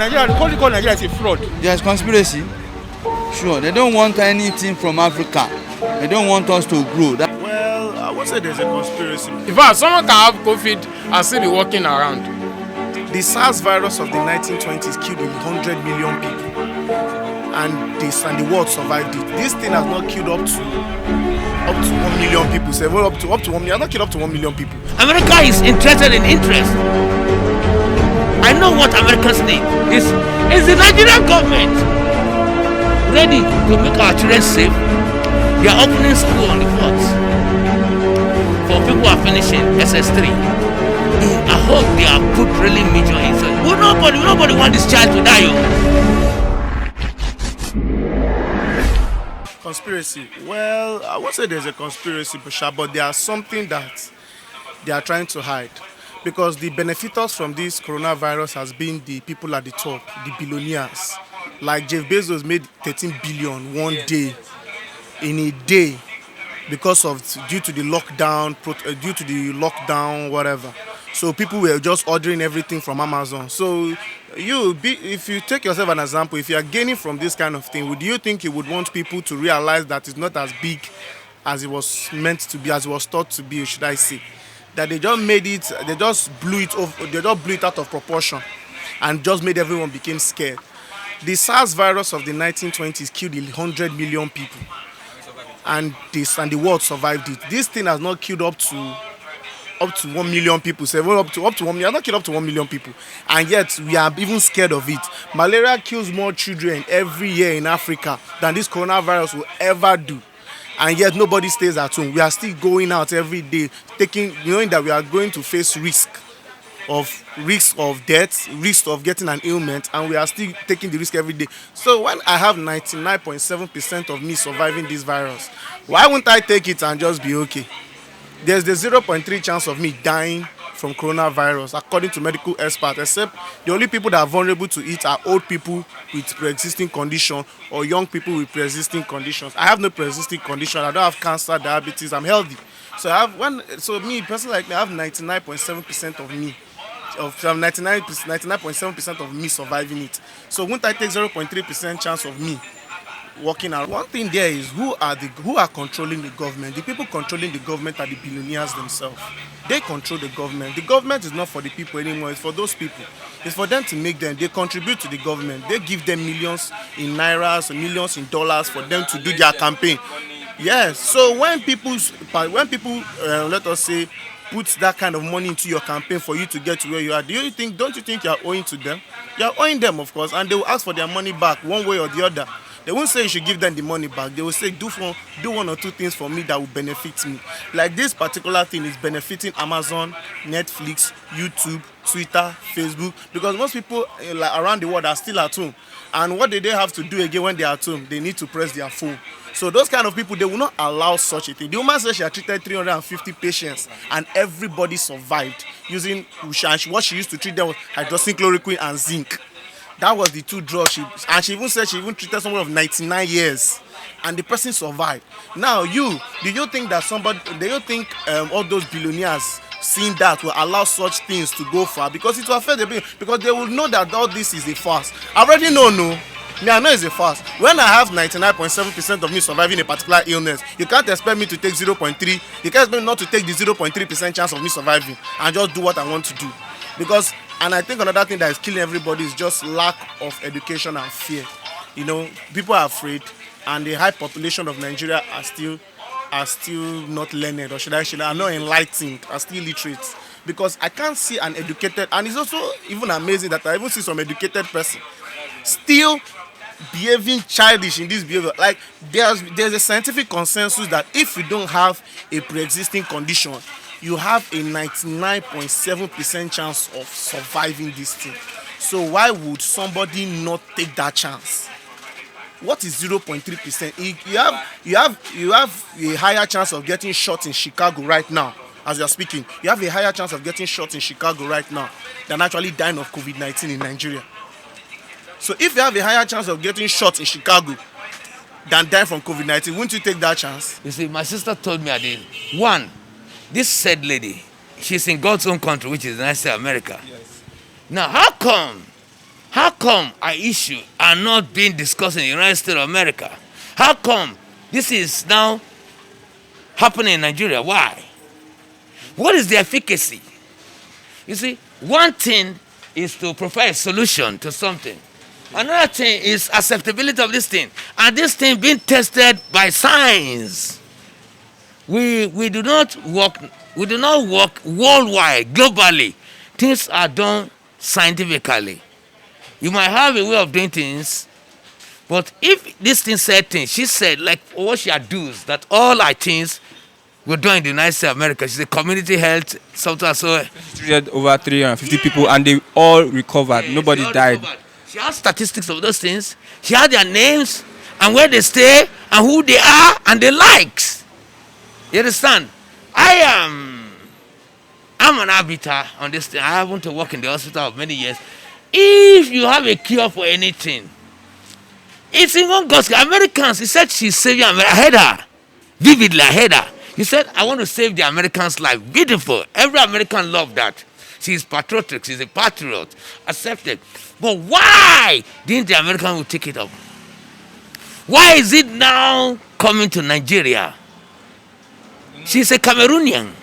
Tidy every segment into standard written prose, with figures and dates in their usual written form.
Nigeria, the country called Nigeria is a fraud. There's conspiracy. Sure, they don't want anything from Africa. They don't want us to grow. Well, I won't say there's a conspiracy. In fact, someone can have COVID and still be walking around. The SARS virus of the 1920s killed 100 million people, and the world survived it. This thing has not killed up to 1 million people. Say, well, up to 1 million. Not killed up to 1 million people. America is interested in interest. I know what Americans need. Is the Nigerian government ready to make our children safe? They are opening school on the 4th for people who are finishing SS3. I hope they are put really major inside. Well, nobody want this child to die. Conspiracy. Well, I won't say there's a conspiracy, but there's something that they are trying to hide. Because the benefitors from this coronavirus has been the people at the top, the billionaires. Like Jeff Bezos made 13 billion one day, in a day, due to the lockdown, whatever. So people were just ordering everything from Amazon. So if you take yourself an example, if you are gaining from this kind of thing, do you think you would want people to realize that it's not as big as it was meant to be, as it was thought to be, should I say? That they just made it, they just blew it out of proportion and just made everyone become scared. The SARS virus of the 1920s killed 100 million people, and the world survived it. This thing has not killed up to 1 million people. Say, well, up to 1 million, not killed up to 1 million people, and yet we are even scared of it. Malaria kills more children every year in Africa than this coronavirus will ever do. And yet nobody stays at home. We are still going out every day, knowing that we are going to face risk of death, risk of getting an ailment, and we are still taking the risk every day. So when I have 99.7% of me surviving this virus, why won't I take it and just be okay? There's the 0.3 chance of me dying from coronavirus, according to medical experts, except the only people that are vulnerable to it are old people with pre-existing condition or young people with pre-existing conditions. I have no pre-existing condition. I don't have cancer, diabetes. I'm healthy. So me personally, like me, I have 99.7% of me, of 99.7% of me surviving it. So won't I take 0.3% chance of me working out? One thing there is who are controlling the government. The people controlling the government are the billionaires themselves. They control the government. The government is not for the people anymore. It's for those people. It's for them to make them. They contribute to the government. They give them millions in nairas, millions in dollars for them to do their campaign. Yes. So when people let us say, put that kind of money into your campaign for you to get to where you are, don't you think you are owing to them? You are owing them, of course, and they will ask for their money back one way or the other. They won't say you should give them the money back. They will say, do one or two things for me that will benefit me. Like this particular thing is benefiting Amazon, Netflix, YouTube, Twitter, Facebook, because most people around the world are still at home. And what do they have to do again when they are at home? They need to press their phone. So those kind of people, they will not allow such a thing. The woman said she had treated 350 patients and everybody survived using what she used to treat them with hydroxychloroquine and zinc. That was the two drugs she even said she even treated someone of 99 years and the person survived. Now do you think all those billionaires seeing that will allow such things to go far? Because it will affect the people, because they will know that all this is a farce. I already know. I know it's a farce. When I have 99.7% of me surviving a particular illness, you can't expect me to take 0.3. You can't expect me not to take the 0.3% chance of me surviving and just do what I want to do. And I think another thing that is killing everybody is just lack of education and fear. People are afraid, and the high population of Nigeria are still not learned, or should I say, are not enlightened, are still illiterate. Because I can't see an educated, and it's also even amazing that I even see some educated person still behaving childish in this behavior. Like there's a scientific consensus that if you don't have a pre-existing condition, you have a 99.7% chance of surviving this thing. So why would somebody not take that chance? What is 0.3%? You have a higher chance of getting shot in Chicago right now, as you are speaking. You have a higher chance of getting shot in Chicago right now than actually dying of COVID-19 in Nigeria. So if you have a higher chance of getting shot in Chicago than dying from COVID-19, wouldn't you take that chance? You see, my sister told me this said lady, she's in God's own country, which is the United States of America. Yes. Now, how come How come our issue are not being discussed in the United States of America? How come this is now happening in Nigeria? Why? What is the efficacy? You see, one thing is to provide a solution to something. Another thing is acceptability of this thing. And this thing being tested by science. We do not work worldwide, globally. Things are done scientifically. You might have a way of doing things, but if this thing said things, she said, like what she does, that all our things were done in the United States of America. She said community health, something so. She treated over 350 people and they all recovered. Nobody died. Recovered. She has statistics of those things. She has their names and where they stay and who they are and the likes. You understand? I'm an arbiter on this thing. I happen to work in the hospital for many years. If you have a cure for anything, it's in one gospel. Americans, he said she's saving America. I heard her. Vividly, I heard her. He said, I want to save the Americans' life. Beautiful. Every American loves that. She's patriotic. She's a patriot. Accepted. But why didn't the American take it up? Why is it now coming to Nigeria? She's a Cameroonian.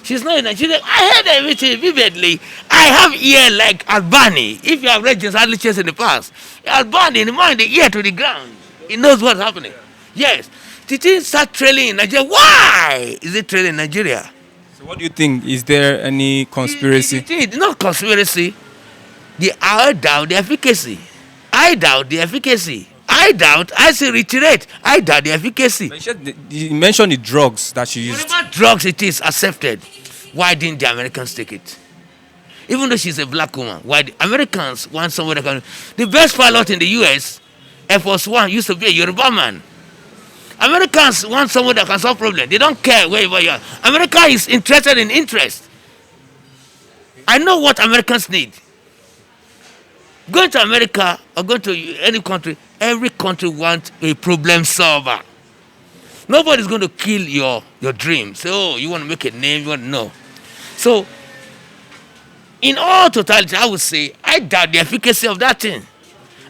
She's not in Nigeria. I heard everything vividly. I have ear like Albani. If you have read James Hadley Chase in the past, Albani, in the mind, the ear to the ground. He knows what's happening. Yes. Did it start trailing in Nigeria? Why is it trailing in Nigeria? So what do you think? Is there any conspiracy? It's not conspiracy. I doubt the efficacy. I doubt the efficacy. I say reiterate. I doubt the efficacy. You mentioned the drugs that she used. Whatever drugs it is accepted, why didn't the Americans take it? Even though she's a black woman, why the Americans want someone that can... The best pilot in the US, Air Force One, used to be a Yoruba man. Americans want someone that can solve problems. They don't care wherever you are. America is interested in interest. I know what Americans need. Going to America or going to any country, every country wants a problem solver. Nobody's going to kill your dream. Say, oh, you want to make a name, you want to know. So, in all totality, I would say, I doubt the efficacy of that thing.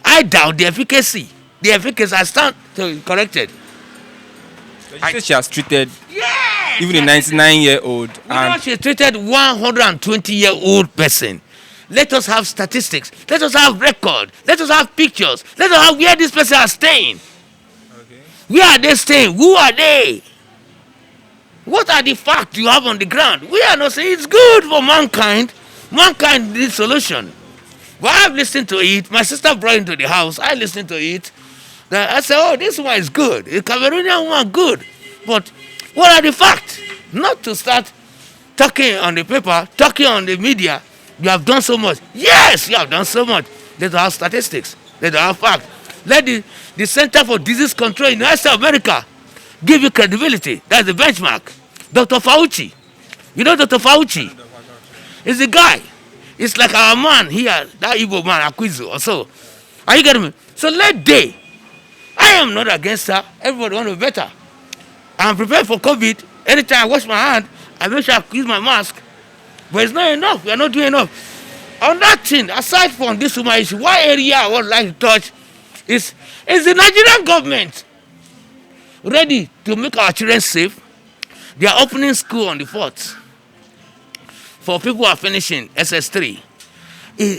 I doubt the efficacy. The efficacy, I stand to correct it. So you said she has treated Yes! even a 99-year-old. You know, she treated 120-year-old person. Let us have statistics. Let us have record. Let us have pictures. Let us have where this person is staying. Okay. Where are they staying? Who are they? What are the facts you have on the ground? We are not saying it's good for mankind. Mankind needs solution. But I've listened to it. My sister brought it into the house. I listened to it. I said, oh, this one is good. The Cameroonian one, good. But what are the facts? Not to start talking on the paper, talking on the media. You have done so much. Yes, you have done so much. Let us have statistics. Let us have facts. Let the Center for Disease Control in the United States of America give you credibility. That's the benchmark. Dr. Fauci. You know Dr. Fauci? He's the guy. It's like our man here, that Igbo man, Akwizu or so. Are you getting me? So I am not against her. Everybody wants to be better. I'm prepared for COVID. Anytime I wash my hand, I make sure I use my mask. But it's not enough. We are not doing enough. On that thing, aside from this woman issue, one area I would like to touch is the Nigerian government ready to make our children safe. They are opening school on the 4th for people who are finishing SS3.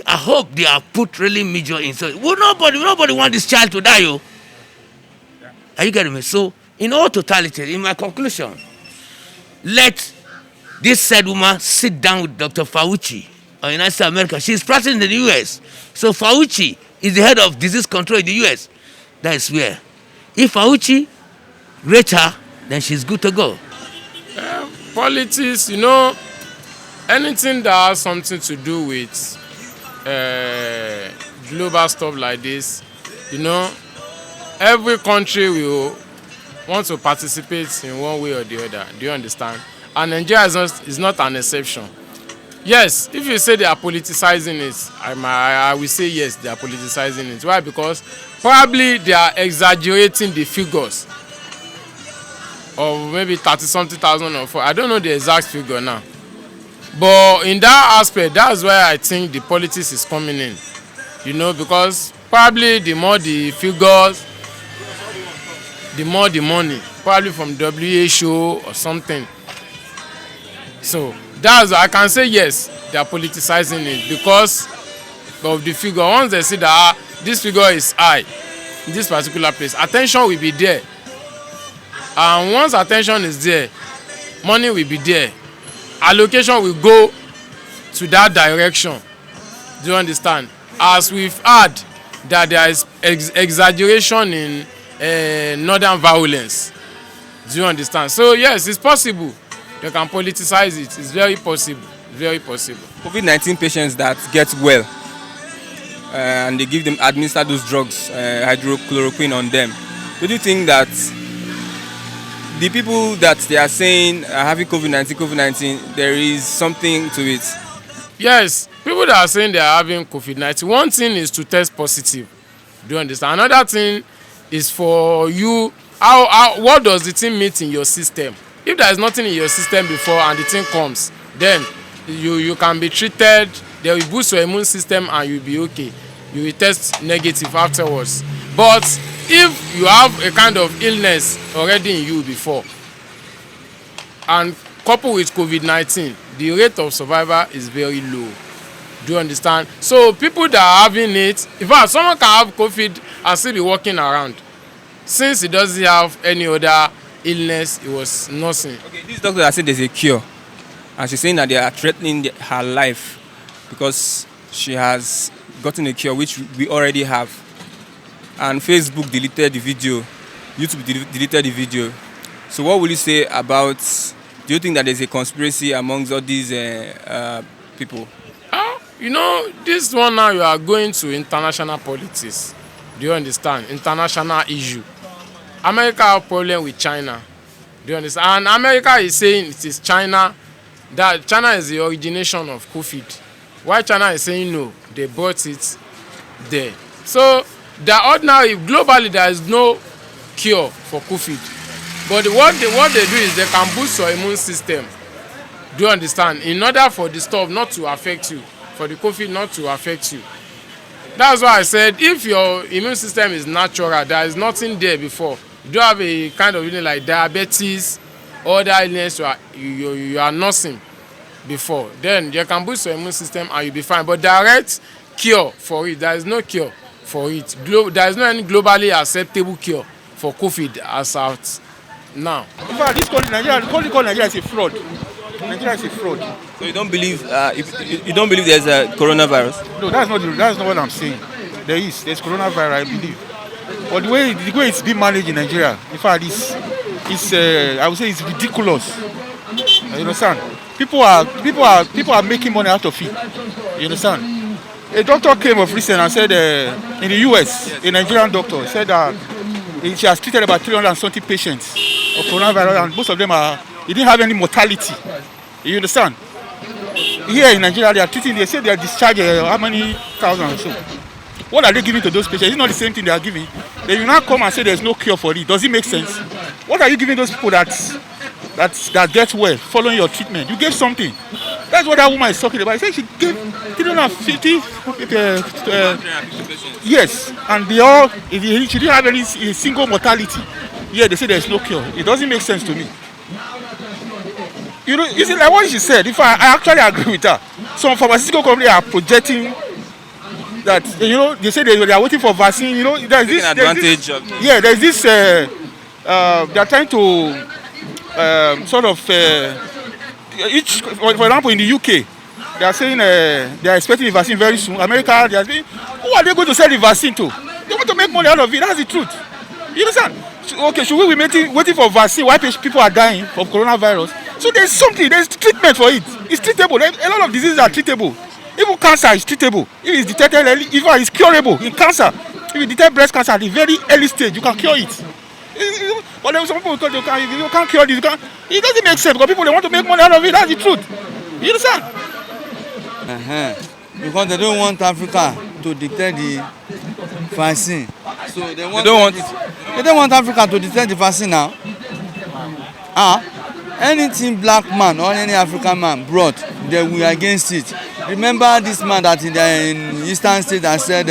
I hope they are put really major in. So nobody wants this child to die. Yo. Are you getting me? So, in all totality, in my conclusion, let this said woman sit down with Dr. Fauci of the United States of America. She's practicing in the US. So Fauci is the head of disease control in the US. That is where. If Fauci rates her, then she's good to go. Politics, anything that has something to do with global stuff like this, every country will want to participate in one way or the other. Do you understand? And Nigeria is not an exception. Yes, if you say they are politicizing it, I will say yes, they are politicizing it. Why? Because probably they are exaggerating the figures of maybe 30-something thousand or 40. I don't know the exact figure now. But in that aspect, that's why I think the politics is coming in. You know, because probably the more the figures, the more the money, probably from WHO or something. So that's, I can say yes, they are politicizing it because of the figure. Once they see that this figure is high in this particular place, attention will be there. And once attention is there, money will be there. Allocation will go to that direction. Do you understand? As we've heard that there is exaggeration in northern violence. Do you understand? So yes, it's possible. They can politicize it. It's very possible. Very possible. COVID-19 patients that get well and they give them, administer those drugs, hydrochloroquine on them. Do you think that the people that they are saying are having COVID-19, there is something to it? Yes, people that are saying they are having COVID-19, one thing is to test positive. Do you understand? Another thing is for you, what does the thing meet in your system? If there is nothing in your system before and the thing comes, then you can be treated, they will boost your immune system and you'll be okay. You will test negative afterwards. But if you have a kind of illness already in you before, and coupled with COVID-19, the rate of survival is very low. Do you understand? So people that are having it, in fact, someone can have COVID and still be walking around. Since he doesn't have any other illness, it was nothing. Okay, this doctor has said there's a cure, and she's saying that they are threatening her life because she has gotten a cure, which we already have. And Facebook deleted the video, YouTube deleted the video. So what will you say about, do you think that there's a conspiracy amongst all these people? You know, this one now you are going to international politics. Do you understand? International issue. America have problem with China. Do you understand? And America is saying it is China, that China is the origination of COVID. Why China is saying no, they brought it there. So the ordinary, globally there is no cure for COVID. But what they do is they can boost your immune system. Do you understand? In order for the stuff not to affect you, for the COVID not to affect you. That's why I said if your immune system is natural, there is nothing there before. You don't have a kind of illness like diabetes, other illness you are nursing before, then you can boost your immune system and you'll be fine. But direct cure for it, there is no cure for it. There is no any globally acceptable cure for COVID as out now. In fact, this country, Nigeria, the country called Nigeria is a fraud. Nigeria is a fraud. So you don't believe you don't believe there's a coronavirus? No, that's not what I'm saying. There's coronavirus, I believe. But the way it's being managed in Nigeria, in fact, I would say it's ridiculous. You understand? People are making money out of it. You understand? A doctor came of recent and said in the US, a Nigerian doctor said that she has treated about 370 patients of coronavirus, and most of them he didn't have any mortality. You understand? Here in Nigeria, they are treating. They say they are discharged how many thousand or so. What are they giving to those patients? It's not the same thing they are giving. They will not come and say there's no cure for it. Does it make sense? What are you giving those people that get well following your treatment? You gave something. That's what that woman is talking about. She said she gave 350 yes, and she didn't have any single mortality. Yeah, they say there's no cure. It doesn't make sense to me. You know, you see, like what she said, if I actually agree with her. Some pharmaceutical companies are projecting that, you know, they say they are waiting for vaccine. You know, there's this advantage of there's this they are trying to sort of for example, in the UK, they are saying they are expecting the vaccine very soon. America, they are saying, who are they going to sell the vaccine to? They want to make money out of it. That's the truth. You understand? Okay, should we be waiting for vaccine while people are dying of coronavirus? So there's treatment for it. It's treatable. A lot of diseases are treatable. Even cancer is treatable. If it's detected early, even it's curable. In cancer, if you detect breast cancer at the very early stage, you can cure it. But there are some people who you can't cure this. It doesn't make sense because people they want to make money out of it. That's the truth. You understand? Because they don't want Africa to detect the vaccine. So they don't want Africa to detect the vaccine now. Anything black man or any African man brought, they will against it. Remember this man that in Eastern State that said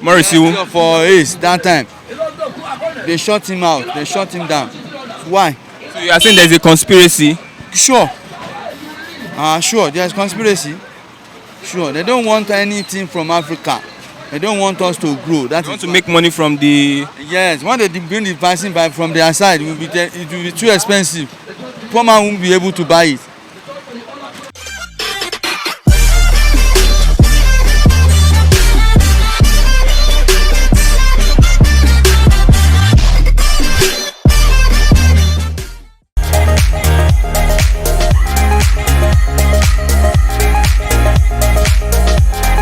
Morris for Ace that time. They shut him out. They shut him down. Why? So you are saying there is a conspiracy? Sure. Sure. There is conspiracy. Sure. They don't want anything from Africa. They don't want us to grow. That They want to make money from the. Yes. When they bring the vaccine from their side, it will be too expensive. Poor man won't be able to buy it.